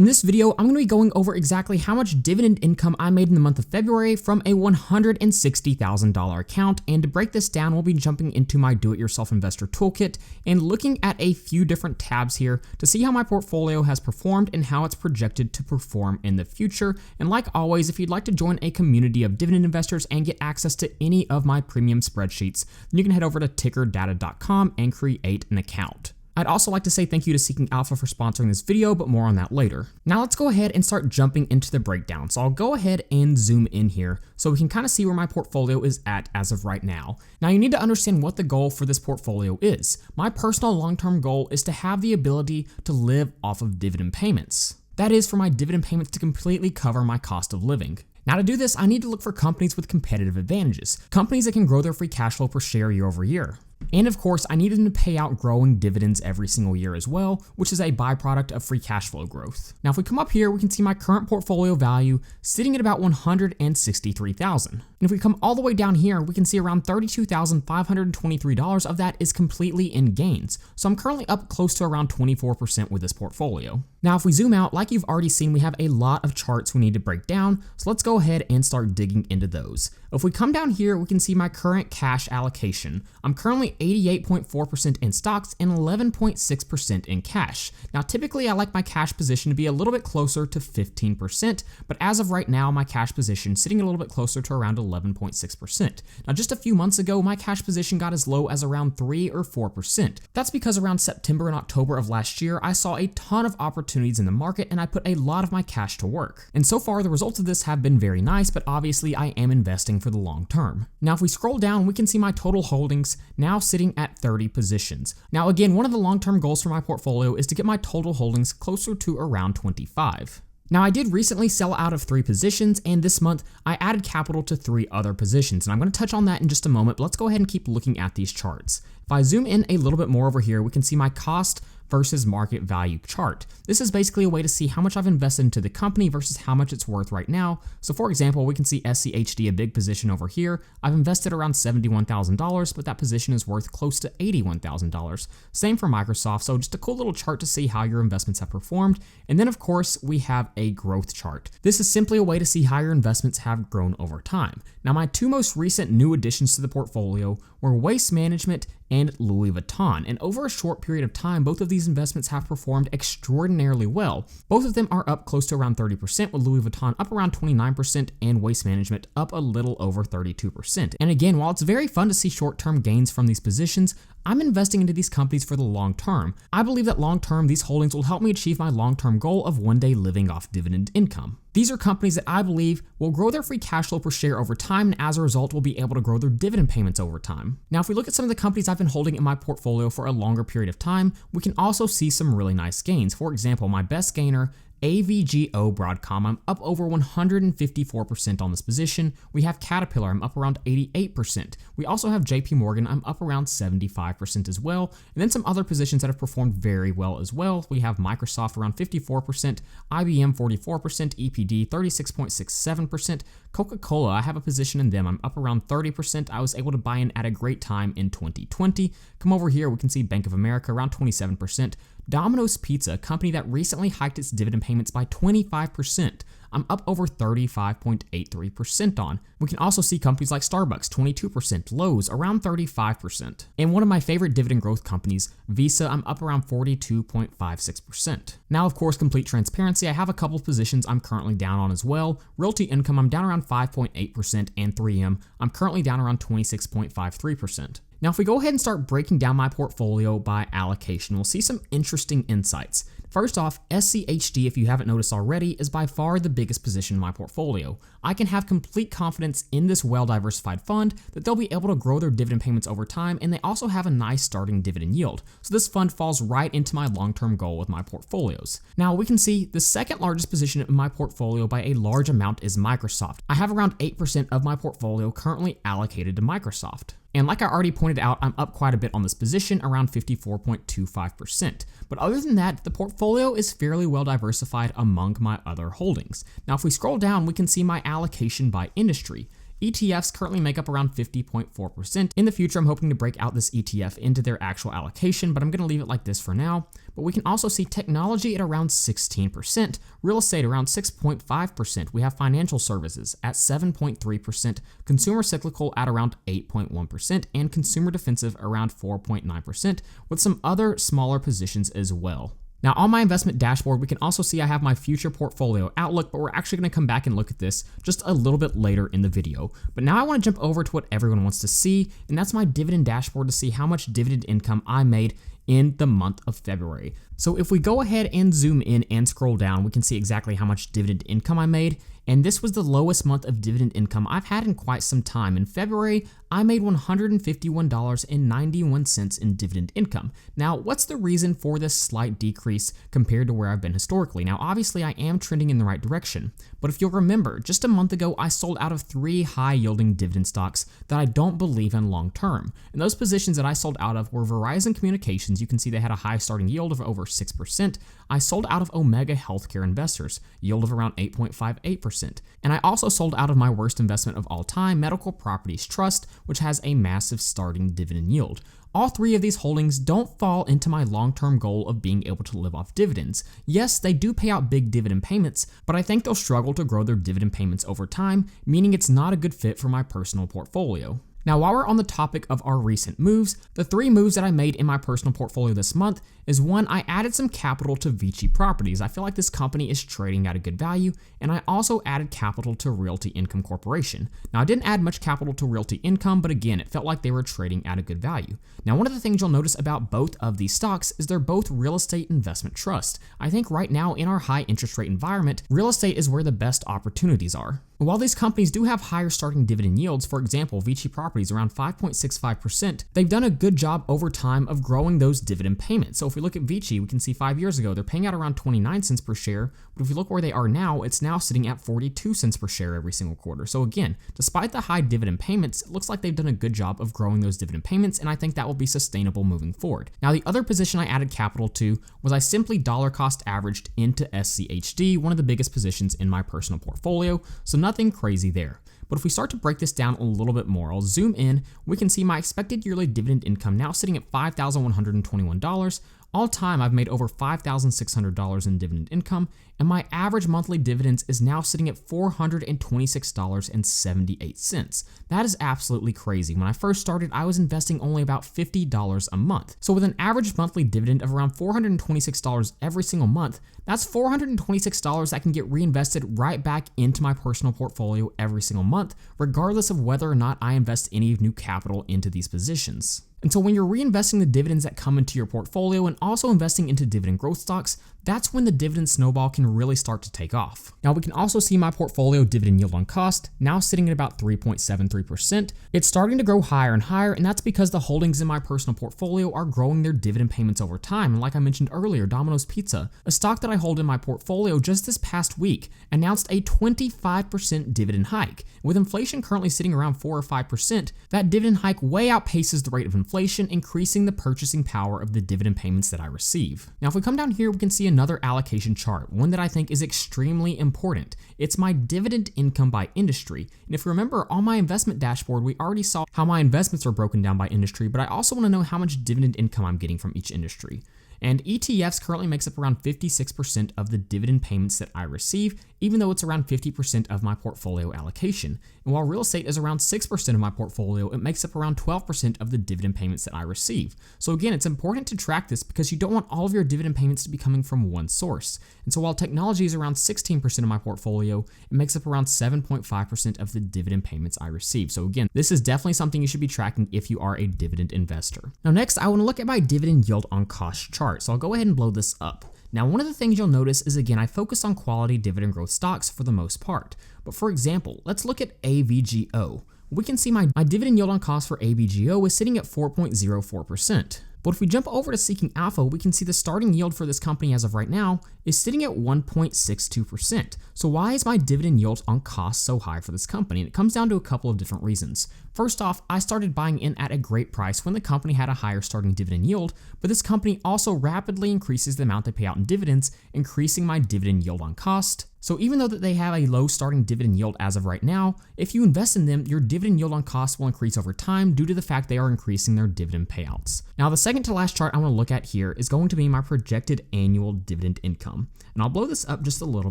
In this video, I'm going to be going over exactly how much dividend income I made in the month of February from a $160,000 account, and to break this down, we'll be jumping into my do-it-yourself investor toolkit and looking at a few different tabs here to see how my portfolio has performed and how it's projected to perform in the future. And like always, if you'd like to join a community of dividend investors and get access to any of my premium spreadsheets, then you can head over to tickerdata.com and create an account. I'd also like to say thank you to Seeking Alpha for sponsoring this video, but more on that later. Now let's go ahead and start jumping into the breakdown. So I'll go ahead and zoom in here so we can kind of see where my portfolio is at as of right now. Now you need to understand what the goal for this portfolio is. My personal long-term goal is to have the ability to live off of dividend payments. That is, for my dividend payments to completely cover my cost of living. Now to do this, I need to look for companies with competitive advantages, companies that can grow their free cash flow per share year over year. And of course, I needed them to pay out growing dividends every single year as well, which is a byproduct of free cash flow growth. Now, if we come up here, we can see my current portfolio value sitting at about $163,000. And if we come all the way down here, we can see around $32,523 of that is completely in gains. So I'm currently up close to around 24% with this portfolio. Now, if we zoom out, like you've already seen, we have a lot of charts we need to break down. So let's go ahead and start digging into those. If we come down here, we can see my current cash allocation. I'm currently 88.4% in stocks and 11.6% in cash. Now, typically I like my cash position to be a little bit closer to 15%, but as of right now, my cash position sitting a little bit closer to around 11.6%. Now, just a few months ago, my cash position got as low as around 3 or 4%. That's because around September and October of last year, I saw a ton of opportunities in the market and I put a lot of my cash to work. And so far, the results of this have been very nice, but obviously I am investing for the long term. Now, if we scroll down, we can see my total holdings now sitting at 30 positions. Now, again, one of the long-term goals for my portfolio is to get my total holdings closer to around 25. Now, I did recently sell out of 3 positions, and this month I added capital to 3 other positions, and I'm going to touch on that in just a moment, but let's go ahead and keep looking at these charts. If I zoom in a little bit more over here, we can see my cost versus market value chart. This is basically a way to see how much I've invested into the company versus how much it's worth right now. So for example, we can see SCHD, a big position over here. I've invested around $71,000, but that position is worth close to $81,000. Same for Microsoft. So just a cool little chart to see how your investments have performed. And then of course, we have a growth chart. This is simply a way to see how your investments have grown over time. Now, my 2 most recent new additions to the portfolio were Waste Management and Louis Vuitton. And over a short period of time, both of these investments have performed extraordinarily well. Both of them are up close to around 30%, with Louis Vuitton up around 29% and Waste Management up a little over 32%. And again, while it's very fun to see short-term gains from these positions, I'm investing into these companies for the long term. I believe that long term, these holdings will help me achieve my long-term goal of one day living off dividend income. These are companies that I believe will grow their free cash flow per share over time, and as a result will be able to grow their dividend payments over time. Now, if we look at some of the companies I've been holding in my portfolio for a longer period of time, we can also see some really nice gains. For example, my best gainer, AVGO Broadcom, I'm up over 154% on this position. We have Caterpillar, I'm up around 88%. We also have JP Morgan, I'm up around 75% as well. And then some other positions that have performed very well as well. We have Microsoft around 54%, IBM 44%, EPD 36.67%, Coca-Cola, I have a position in them, I'm up around 30%. I was able to buy in at a great time in 2020. Come over here, we can see Bank of America around 27%. Domino's Pizza, a company that recently hiked its dividend payments by 25%. I'm up over 35.83% on. We can also see companies like Starbucks, 22%, Lowe's, around 35%. And one of my favorite dividend growth companies, Visa, I'm up around 42.56%. Now, of course, complete transparency, I have a couple of positions I'm currently down on as well. Realty Income, I'm down around 5.8%, and 3M, I'm currently down around 26.53%. Now, if we go ahead and start breaking down my portfolio by allocation, we'll see some interesting insights. First off, SCHD, if you haven't noticed already, is by far the biggest position in my portfolio. I can have complete confidence in this well-diversified fund that they'll be able to grow their dividend payments over time, and they also have a nice starting dividend yield. So this fund falls right into my long-term goal with my portfolios. Now, we can see the second largest position in my portfolio by a large amount is Microsoft. I have around 8% of my portfolio currently allocated to Microsoft. And like I already pointed out, I'm up quite a bit on this position, around 54.25%. But other than that, the portfolio is fairly well diversified among my other holdings. Now, if we scroll down, we can see my allocation by industry. ETFs currently make up around 50.4%. In the future, I'm hoping to break out this ETF into their actual allocation, but I'm going to leave it like this for now. But we can also see technology at around 16%, real estate around 6.5%, we have financial services at 7.3%, consumer cyclical at around 8.1%, and consumer defensive around 4.9%, with some other smaller positions as well. Now on my investment dashboard, we can also see I have my future portfolio outlook, but we're actually going to come back and look at this just a little bit later in the video. But now I want to jump over to what everyone wants to see, and that's my dividend dashboard to see how much dividend income I made in the month of February. So if we go ahead and zoom in and scroll down, we can see exactly how much dividend income I made. And this was the lowest month of dividend income I've had in quite some time. In February, I made $151.91 in dividend income. Now, what's the reason for this slight decrease compared to where I've been historically? Now, obviously, I am trending in the right direction, but if you'll remember, just a month ago, I sold out of 3 high-yielding dividend stocks that I don't believe in long-term. And those positions that I sold out of were Verizon Communications. You can see they had a high starting yield of over 6%. I sold out of Omega Healthcare Investors, yield of around 8.58%. And I also sold out of my worst investment of all time, Medical Properties Trust, which has a massive starting dividend yield. All 3 of these holdings don't fall into my long-term goal of being able to live off dividends. Yes, they do pay out big dividend payments, but I think they'll struggle to grow their dividend payments over time, meaning it's not a good fit for my personal portfolio. Now, while we're on the topic of our recent moves, the 3 moves that I made in my personal portfolio this month is 1, I added some capital to Vici Properties. I feel like this company is trading at a good value, and I also added capital to Realty Income Corporation. Now, I didn't add much capital to Realty Income, but again, it felt like they were trading at a good value. Now, one of the things you'll notice about both of these stocks is they're both real estate investment trusts. I think right now in our high interest rate environment, real estate is where the best opportunities are. While these companies do have higher starting dividend yields, for example, Vici Properties around 5.65%, they've done a good job over time of growing those dividend payments. So if we look at Vici, we can see 5 years ago, they're paying out around 29 cents per share, but if we look where they are now, it's now sitting at 42 cents per share every single quarter. So again, despite the high dividend payments, it looks like they've done a good job of growing those dividend payments, and I think that will be sustainable moving forward. Now, the other position I added capital to was I simply dollar cost averaged into SCHD, one of the biggest positions in my personal portfolio, so nothing crazy there. But if we start to break this down a little bit more, I'll zoom in, we can see my expected yearly dividend income now sitting at $5,121. All time, I've made over $5,600 in dividend income, and my average monthly dividends is now sitting at $426.78. That is absolutely crazy. When I first started, I was investing only about $50 a month. So with an average monthly dividend of around $426 every single month, that's $426 that can get reinvested right back into my personal portfolio every single month, regardless of whether or not I invest any new capital into these positions. And so when you're reinvesting the dividends that come into your portfolio and also investing into dividend growth stocks, that's when the dividend snowball can really start to take off. Now we can also see my portfolio dividend yield on cost now sitting at about 3.73%. It's starting to grow higher and higher, and that's because the holdings in my personal portfolio are growing their dividend payments over time. And like I mentioned earlier, Domino's Pizza, a stock that I hold in my portfolio just this past week, announced a 25% dividend hike. With inflation currently sitting around 4 or 5%, that dividend hike way outpaces the rate of inflation, increasing the purchasing power of the dividend payments that I receive. Now if we come down here, we can see another allocation chart, one that I think is extremely important. It's my dividend income by industry. And if you remember, on my investment dashboard, we already saw how my investments are broken down by industry, but I also want to know how much dividend income I'm getting from each industry. And ETFs currently makes up around 56% of the dividend payments that I receive, even though it's around 50% of my portfolio allocation. And while real estate is around 6% of my portfolio, it makes up around 12% of the dividend payments that I receive. So again, it's important to track this because you don't want all of your dividend payments to be coming from one source. And so while technology is around 16% of my portfolio, it makes up around 7.5% of the dividend payments I receive. So again, this is definitely something you should be tracking if you are a dividend investor. Now next, I want to look at my dividend yield on cost chart. So I'll go ahead and blow this up. Now, one of the things you'll notice is, again, I focus on quality dividend growth stocks for the most part. But for example, let's look at AVGO. We can see my dividend yield on cost for AVGO is sitting at 4.04%. But if we jump over to Seeking Alpha, we can see the starting yield for this company as of right now is sitting at 1.62%. So why is my dividend yield on cost so high for this company? And it comes down to a couple of different reasons. First off, I started buying in at a great price when the company had a higher starting dividend yield, but this company also rapidly increases the amount they pay out in dividends, increasing my dividend yield on cost. So even though that they have a low starting dividend yield as of right now, if you invest in them, your dividend yield on cost will increase over time due to the fact they are increasing their dividend payouts. Now, the second to last chart I want to look at here is going to be my projected annual dividend income. And I'll blow this up just a little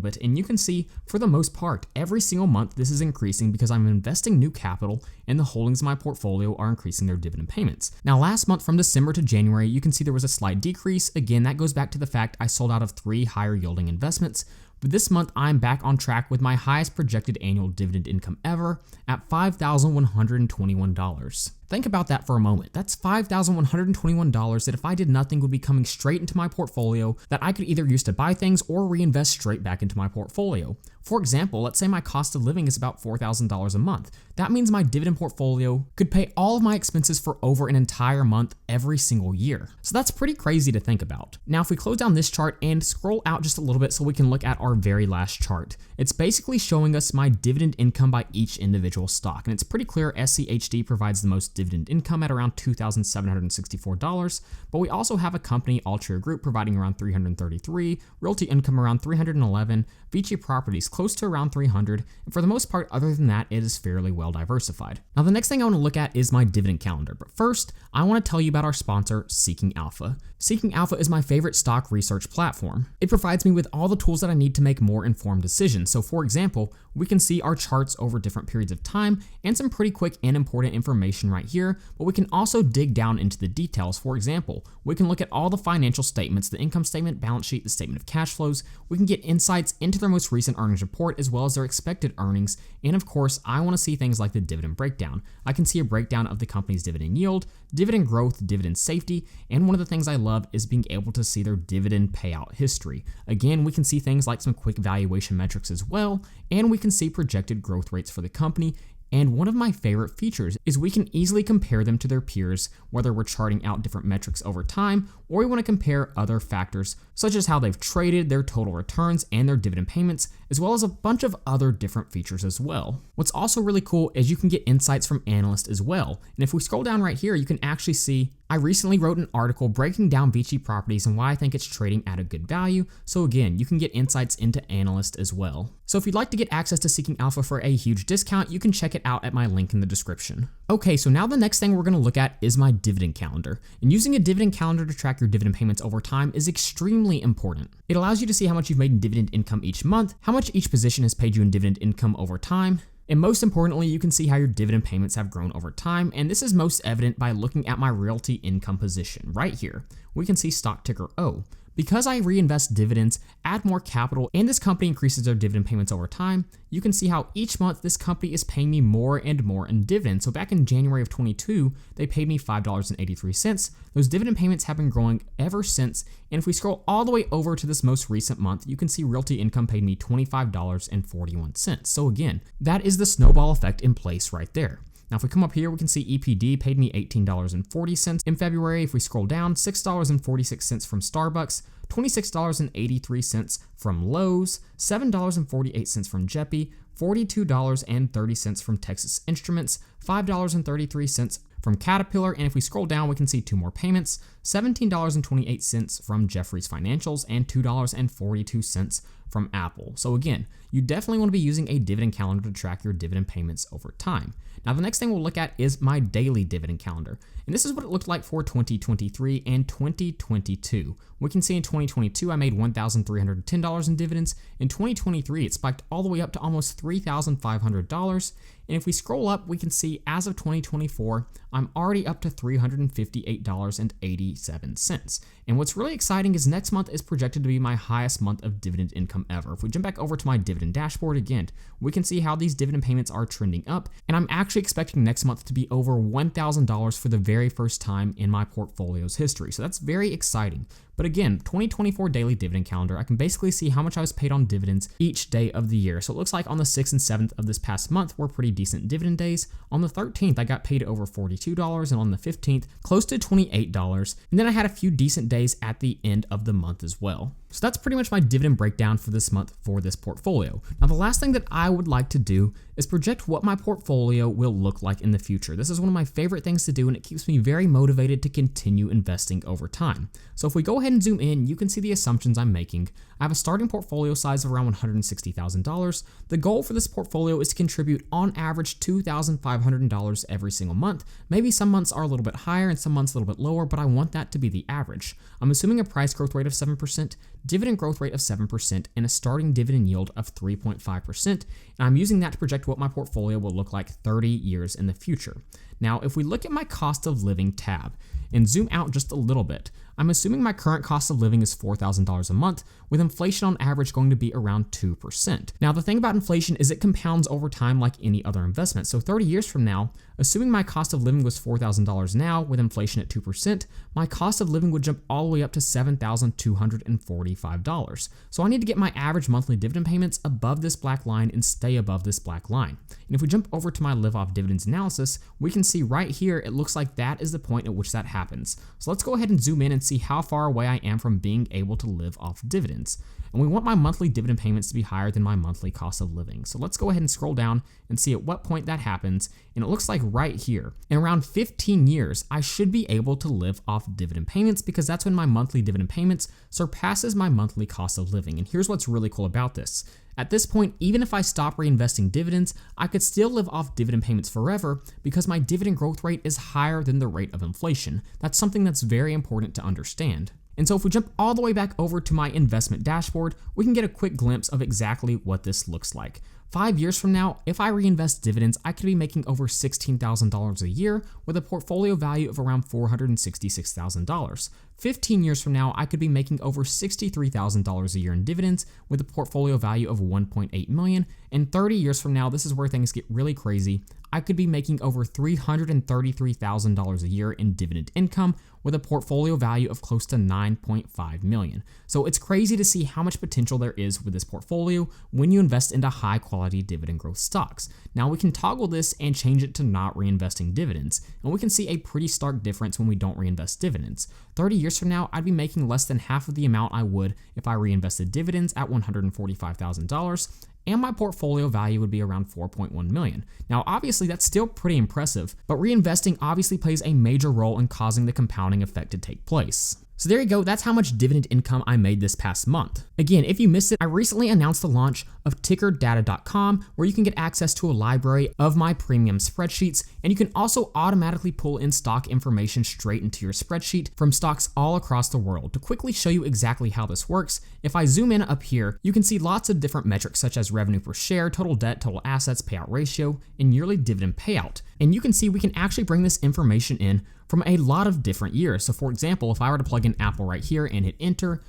bit, and you can see for the most part, every single month this is increasing because I'm investing new capital and the holdings in my portfolio are increasing their dividend payments. Now, last month from December to January, you can see there was a slight decrease. Again, that goes back to the fact I sold out of 3 higher yielding investments. But this month, I'm back on track with my highest projected annual dividend income ever at $5,121. Think about that for a moment. That's $5,121 that if I did nothing would be coming straight into my portfolio that I could either use to buy things or reinvest straight back into my portfolio. For example, let's say my cost of living is about $4,000 a month. That means my dividend portfolio could pay all of my expenses for over an entire month every single year. So that's pretty crazy to think about. Now, if we close down this chart and scroll out just a little bit so we can look at our very last chart, it's basically showing us my dividend income by each individual stock. And it's pretty clear SCHD provides the most dividend income at around $2,764, but we also have a company, Altria Group, providing around $333, Realty Income around $311, Vici Properties close to around $300, and for the most part, other than that, it is fairly well diversified. Now, the next thing I want to look at is my dividend calendar, but first, I want to tell you about our sponsor, Seeking Alpha. Seeking Alpha is my favorite stock research platform. It provides me with all the tools that I need to make more informed decisions. So for example, we can see our charts over different periods of time and some pretty quick and important information right here, but we can also dig down into the details. For example, we can look at all the financial statements, the income statement, balance sheet, the statement of cash flows. We can get insights into their most recent earnings report as well as their expected earnings. And of course, I want to see things like the dividend breakdown. I can see a breakdown of the company's dividend yield, dividend growth, dividend safety, and one of the things I love is being able to see their dividend payout history. Again, we can see things like some quick valuation metrics as well, and we can see projected growth rates for the company. And one of my favorite features is we can easily compare them to their peers, whether we're charting out different metrics over time or we want to compare other factors such as how they've traded, their total returns, and their dividend payments, as well as a bunch of other different features as well. What's also really cool is you can get insights from analysts as well. And if we scroll down right here, you can actually see I recently wrote an article breaking down Vici Properties and why I think it's trading at a good value. So again, you can get insights into analysts as well. So if you'd like to get access to Seeking Alpha for a huge discount, you can check it out at my link in the description. Okay, so now the next thing we're going to look at is my dividend calendar. And using a dividend calendar to track your dividend payments over time is extremely important. It allows you to see how much you've made in dividend income each month, how much each position has paid you in dividend income over time, and most importantly, you can see how your dividend payments have grown over time, and this is most evident by looking at my realty income position right here. We can see stock ticker O. Because I reinvest dividends, add more capital, and this company increases their dividend payments over time, you can see how each month this company is paying me more and more in dividends. So back in January of 22, they paid me $5.83. Those dividend payments have been growing ever since. And if we scroll all the way over to this most recent month, you can see Realty Income paid me $25.41. So again, that is the snowball effect in place right there. Now, if we come up here, we can see EPD paid me $18.40 in February. If we scroll down, $6.46 from Starbucks, $26.83 from Lowe's, $7.48 from Jeppy, $42.30 from Texas Instruments, $5.33 from Caterpillar, and if we scroll down, we can see 2 more payments, $17.28 from Jefferies Financials and $2.42 from Apple. So again, you definitely want to be using a dividend calendar to track your dividend payments over time. Now, the next thing we'll look at is my daily dividend calendar. And this is what it looked like for 2023 and 2022. We can see in 2022, I made $1,310 in dividends. In 2023, it spiked all the way up to almost $3,500. And if we scroll up, we can see as of 2024, I'm already up to $358.87. And what's really exciting is next month is projected to be my highest month of dividend income ever. If we jump back over to my dividend dashboard again, we can see how these dividend payments are trending up. And I'm actually expecting next month to be over $1,000 for the very first time in my portfolio's history. So that's very exciting. But again, 2024 daily dividend calendar, I can basically see how much I was paid on dividends each day of the year. So it looks like on the 6th and 7th of this past month were pretty decent dividend days. On the 13th, I got paid over $42, and on the 15th, close to $28. And then I had a few decent days at the end of the month as well. So that's pretty much my dividend breakdown for this month for this portfolio. Now, the last thing that I would like to do is project what my portfolio will look like in the future. This is one of my favorite things to do, and it keeps me very motivated to continue investing over time. So if we go ahead and zoom in, you can see the assumptions I'm making. I have a starting portfolio size of around $160,000. The goal for this portfolio is to contribute on average $2,500 every single month. Maybe some months are a little bit higher and some months a little bit lower, but I want that to be the average. I'm assuming a price growth rate of 7%, dividend growth rate of 7%, and a starting dividend yield of 3.5%. And I'm using that to project what my portfolio will look like 30 years in the future. Now, if we look at my cost of living tab and zoom out just a little bit, I'm assuming my current cost of living is $4,000 a month, with inflation on average going to be around 2%. Now, the thing about inflation is it compounds over time like any other investment. So 30 years from now, assuming my cost of living was $4,000 now with inflation at 2%, my cost of living would jump all the way up to $7,245. So I need to get my average monthly dividend payments above this black line and stay above this black line. And if we jump over to my live off dividends analysis, we can see right here, it looks like that is the point at which that happens. So let's go ahead and zoom in and see how far away I am from being able to live off dividends. And we want my monthly dividend payments to be higher than my monthly cost of living. So let's go ahead and scroll down and see at what point that happens. And it looks like right here, in around 15 years, I should be able to live off dividend payments because that's when my monthly dividend payments surpasses my monthly cost of living. And here's what's really cool about this. At this point, even if I stop reinvesting dividends, I could still live off dividend payments forever because my dividend growth rate is higher than the rate of inflation. That's something that's very important to understand. And so if we jump all the way back over to my investment dashboard, we can get a quick glimpse of exactly what this looks like. 5 years from now, if I reinvest dividends, I could be making over $16,000 a year with a portfolio value of around $466,000. 15 years from now, I could be making over $63,000 a year in dividends with a portfolio value of $1.8 million. And 30 years from now, this is where things get really crazy. I could be making over $333,000 a year in dividend income with a portfolio value of close to $9.5 million. So it's crazy to see how much potential there is with this portfolio when you invest into high quality dividend growth stocks. Now we can toggle this and change it to not reinvesting dividends, and we can see a pretty stark difference when we don't reinvest dividends. 30 years from now, I'd be making less than half of the amount I would if I reinvested dividends at $145,000. And my portfolio value would be around $4.1 million. Now, obviously, that's still pretty impressive, but reinvesting obviously plays a major role in causing the compounding effect to take place. So there you go, that's how much dividend income I made this past month. Again, if you missed it, I recently announced the launch of tickerdata.com, where you can get access to a library of my premium spreadsheets, and you can also automatically pull in stock information straight into your spreadsheet from stocks all across the world. To quickly show you exactly how this works, if I zoom in up here, you can see lots of different metrics such as revenue per share, total debt, total assets, payout ratio, and yearly dividend payout. And you can see we can actually bring this information in from a lot of different years. So for example, if I were to plug in Apple right here and hit enter,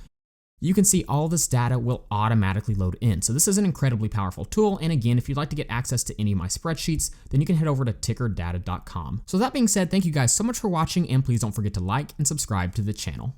you can see all this data will automatically load in. So this is an incredibly powerful tool. And again, if you'd like to get access to any of my spreadsheets, then you can head over to tickerdata.com. So that being said, thank you guys so much for watching, and please don't forget to like and subscribe to the channel.